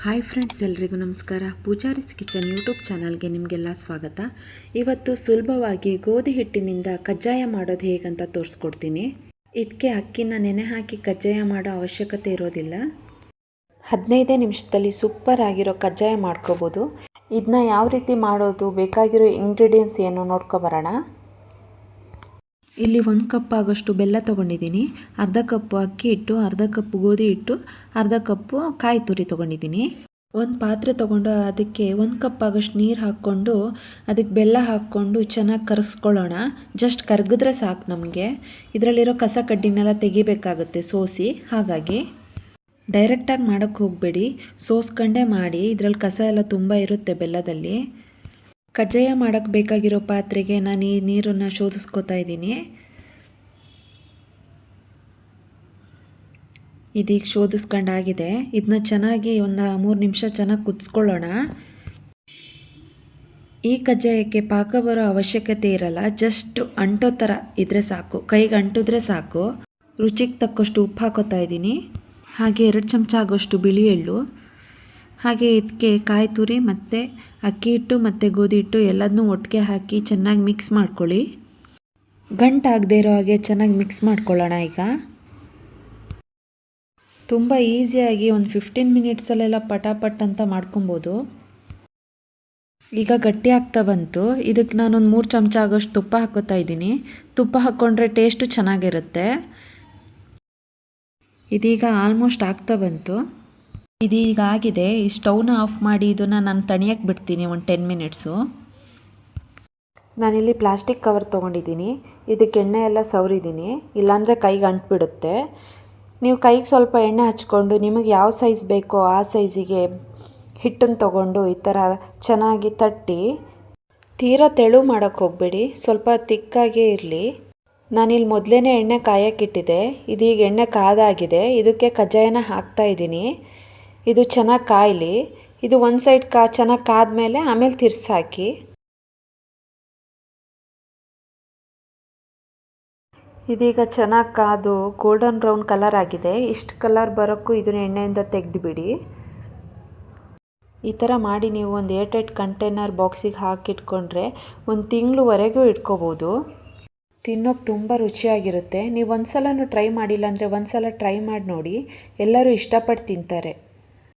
Hi friends, ಎಲ್ರಿಗೂ ನಮಸ್ಕಾರ. ಪೂಜಾರಿಸ್ kitchen YouTube ಚಾನಲ್ಗೆ ನಿಮಗೆಲ್ಲ ಸ್ವಾಗತ. ಇವತ್ತು ಸುಲಭವಾಗಿ ಗೋಧಿ ಹಿಟ್ಟಿನಿಂದ ಕಜ್ಜಾಯ ಮಾಡೋದು ಹೇಗಂತ ತೋರಿಸ್ಕೊಡ್ತೀನಿ. ಇದಕ್ಕೆ ಅಕ್ಕಿನ ನೆನೆ ಹಾಕಿ ಕಜ್ಜಾಯ ಮಾಡೋ ಅವಶ್ಯಕತೆ ಇರೋದಿಲ್ಲ. 15 ನಿಮಿಷದಲ್ಲಿ ಸೂಪರ್ ಆಗಿರೋ ಕಜ್ಜಾಯ ಮಾಡ್ಕೋಬೋದು. ಇದನ್ನ ಯಾವ ರೀತಿ ಮಾಡೋದು, ಬೇಕಾಗಿರೋ ಇಂಗ್ರೀಡಿಯೆಂಟ್ಸ್ ಏನು ನೋಡ್ಕೊಬರೋಣ. ಇಲ್ಲಿ 1 ಕಪ್ ಆಗೋಷ್ಟು ಬೆಲ್ಲ ತೊಗೊಂಡಿದ್ದೀನಿ, ಅರ್ಧ ಕಪ್ಪು ಅಕ್ಕಿ ಹಿಟ್ಟು, ಅರ್ಧ ಕಪ್ಪು ಗೋಧಿ ಹಿಟ್ಟು, ಅರ್ಧ ಕಪ್ಪು ಕಾಯಿ ತುರಿ ತೊಗೊಂಡಿದ್ದೀನಿ. ಒಂದು ಪಾತ್ರೆ ತೊಗೊಂಡು ಅದಕ್ಕೆ 1 ಕಪ್ ಆಗೋಷ್ಟು ನೀರು ಹಾಕ್ಕೊಂಡು ಅದಕ್ಕೆ ಬೆಲ್ಲ ಹಾಕ್ಕೊಂಡು ಚೆನ್ನಾಗಿ ಕರಗಿಸ್ಕೊಳ್ಳೋಣ. ಜಸ್ಟ್ ಕರಗಿದ್ರೆ ಸಾಕು. ನಮಗೆ ಇದರಲ್ಲಿರೋ ಕಸ ಕಡ್ಡಿನೆಲ್ಲ ತೆಗಿಬೇಕಾಗುತ್ತೆ ಸೋಸಿ. ಹಾಗಾಗಿ ಡೈರೆಕ್ಟಾಗಿ ಮಾಡೋಕ್ಕೆ ಹೋಗಬೇಡಿ, ಸೋಸ್ಕೊಂಡೇ ಮಾಡಿ. ಇದರಲ್ಲಿ ಕಸ ಎಲ್ಲ ತುಂಬ ಇರುತ್ತೆ ಬೆಲ್ಲದಲ್ಲಿ. ಕಜ್ಜಾಯ ಮಾಡೋಕ್ಕೆ ಬೇಕಾಗಿರೋ ಪಾತ್ರೆಗೆ ನಾನು ಈ ನೀರನ್ನು ಶೋಧಿಸ್ಕೊತಾ ಇದ್ದೀನಿ. ಇದೀಗ ಶೋಧಿಸ್ಕೊಂಡಾಗಿದೆ. ಇದನ್ನ ಚೆನ್ನಾಗಿ ಒಂದು 3 ನಿಮಿಷ ಚೆನ್ನಾಗಿ ಕುದಿಸ್ಕೊಳ್ಳೋಣ. ಈ ಕಜ್ಜಾಯಕ್ಕೆ ಪಾಕ ಬರೋ ಅವಶ್ಯಕತೆ ಇರಲ್ಲ, ಜಸ್ಟ್ ಅಂಟೋ ಥರ ಇದ್ದರೆ ಸಾಕು, ಕೈಗೆ ಅಂಟಿದ್ರೆ ಸಾಕು. ರುಚಿಗೆ ತಕ್ಕಷ್ಟು ಉಪ್ಪು ಹಾಕೋತಾ ಇದ್ದೀನಿ, ಹಾಗೆ 2 ಚಮಚ ಆಗೋಷ್ಟು ಬಿಳಿ ಎಳ್ಳು, ಹಾಗೆ ಇದಕ್ಕೆ ಕಾಯಿ ತುರಿ ಮತ್ತು ಅಕ್ಕಿ ಹಿಟ್ಟು ಮತ್ತು ಗೋಧಿ ಹಿಟ್ಟು ಎಲ್ಲದನ್ನೂ ಒಟ್ಟಿಗೆ ಹಾಕಿ ಚೆನ್ನಾಗಿ ಮಿಕ್ಸ್ ಮಾಡ್ಕೊಳ್ಳಿ. ಗಂಟಾಗದೇ ಇರೋ ಹಾಗೆ ಚೆನ್ನಾಗಿ ಮಿಕ್ಸ್ ಮಾಡ್ಕೊಳ್ಳೋಣ. ಈಗ ತುಂಬ ಈಸಿಯಾಗಿ ಒಂದು 15 ಮಿನಿಟ್ಸಲ್ಲೆಲ್ಲ ಪಟಾಪಟ್ ಅಂತ ಮಾಡ್ಕೊಬೋದು. ಈಗ ಗಟ್ಟಿ ಆಗ್ತಾ ಬಂತು. ಇದಕ್ಕೆ ನಾನೊಂದು 3 ಚಮಚ ಆಗೋಷ್ಟು ತುಪ್ಪ ಹಾಕೋತಾ ಇದ್ದೀನಿ. ತುಪ್ಪ ಹಾಕ್ಕೊಂಡ್ರೆ ಟೇಸ್ಟು ಚೆನ್ನಾಗಿರುತ್ತೆ. ಇದೀಗ ಆಲ್ಮೋಸ್ಟ್ ಆಗ್ತಾ ಬಂತು. ಇದೀಗ ಆಗಿದೆ. ಈ ಸ್ಟವ್ನ ಆಫ್ ಮಾಡಿ ಇದನ್ನು ನಾನು ತಣಿಯಕ್ಕೆ ಬಿಡ್ತೀನಿ ಒಂದು 10 ಮಿನಿಟ್ಸು. ನಾನಿಲ್ಲಿ ಪ್ಲಾಸ್ಟಿಕ್ ಕವರ್ ತೊಗೊಂಡಿದ್ದೀನಿ. ಇದಕ್ಕೆ ಎಣ್ಣೆ ಎಲ್ಲ ಸವರಿದ್ದೀನಿ, ಇಲ್ಲಾಂದರೆ ಕೈಗೆ ಅಂಟ್ಬಿಡುತ್ತೆ. ನೀವು ಕೈಗೆ ಸ್ವಲ್ಪ ಎಣ್ಣೆ ಹಚ್ಕೊಂಡು ನಿಮಗೆ ಯಾವ ಸೈಜ್ ಬೇಕೋ ಆ ಸೈಜಿಗೆ ಹಿಟ್ಟನ್ನು ತೊಗೊಂಡು ಈ ಥರ ಚೆನ್ನಾಗಿ ತಟ್ಟಿ. ತೀರಾ ತೆಳು ಮಾಡೋಕ್ಕೆ ಹೋಗಬೇಡಿ, ಸ್ವಲ್ಪ ತಿಕ್ಕಾಗೇ ಇರಲಿ. ನಾನಿಲ್ಲಿ ಮೊದಲೇ ಎಣ್ಣೆ ಕಾಯಕ್ಕಿಟ್ಟಿದ್ದೆ. ಇದೀಗ ಎಣ್ಣೆ ಕಾದಾಗಿದೆ. ಇದಕ್ಕೆ ಕಜ್ಜಾಯನ ಹಾಕ್ತಾ ಇದ್ದೀನಿ. ಇದು ಚೆನ್ನಾಗಿ ಕಾಯಲಿ. ಇದು ಒಂದು ಸೈಡ್ ಚೆನ್ನಾಗಿ ಕಾದ್ಮೇಲೆ ಆಮೇಲೆ ತಿರ್ಸಿ ಹಾಕಿ. ಇದೀಗ ಚೆನ್ನಾಗಿ ಕಾದು ಗೋಲ್ಡನ್ ಬ್ರೌನ್ ಕಲರ್ ಆಗಿದೆ. ಇಷ್ಟು ಕಲರ್ ಬರೋಕ್ಕೂ ಇದನ್ನ ಎಣ್ಣೆಯಿಂದ ತೆಗೆದುಬಿಡಿ. ಈ ಥರ ಮಾಡಿ ನೀವು ಒಂದು ಏರ್ಟೈಟ್ ಕಂಟೈನರ್ ಬಾಕ್ಸಿಗೆ ಹಾಕಿಟ್ಕೊಂಡ್ರೆ 1 ತಿಂಗಳವರೆಗೂ ಇಟ್ಕೋಬೋದು. ತಿನ್ನೋಕ್ಕೆ ತುಂಬ ರುಚಿಯಾಗಿರುತ್ತೆ. ನೀವು ಒಂದು ಸಲನೂ ಟ್ರೈ ಮಾಡಿಲ್ಲ ಅಂದರೆ ಒಂದು ಸಲ ಟ್ರೈ ಮಾಡಿ ನೋಡಿ, ಎಲ್ಲರೂ ಇಷ್ಟಪಟ್ಟು ತಿಂತಾರೆ.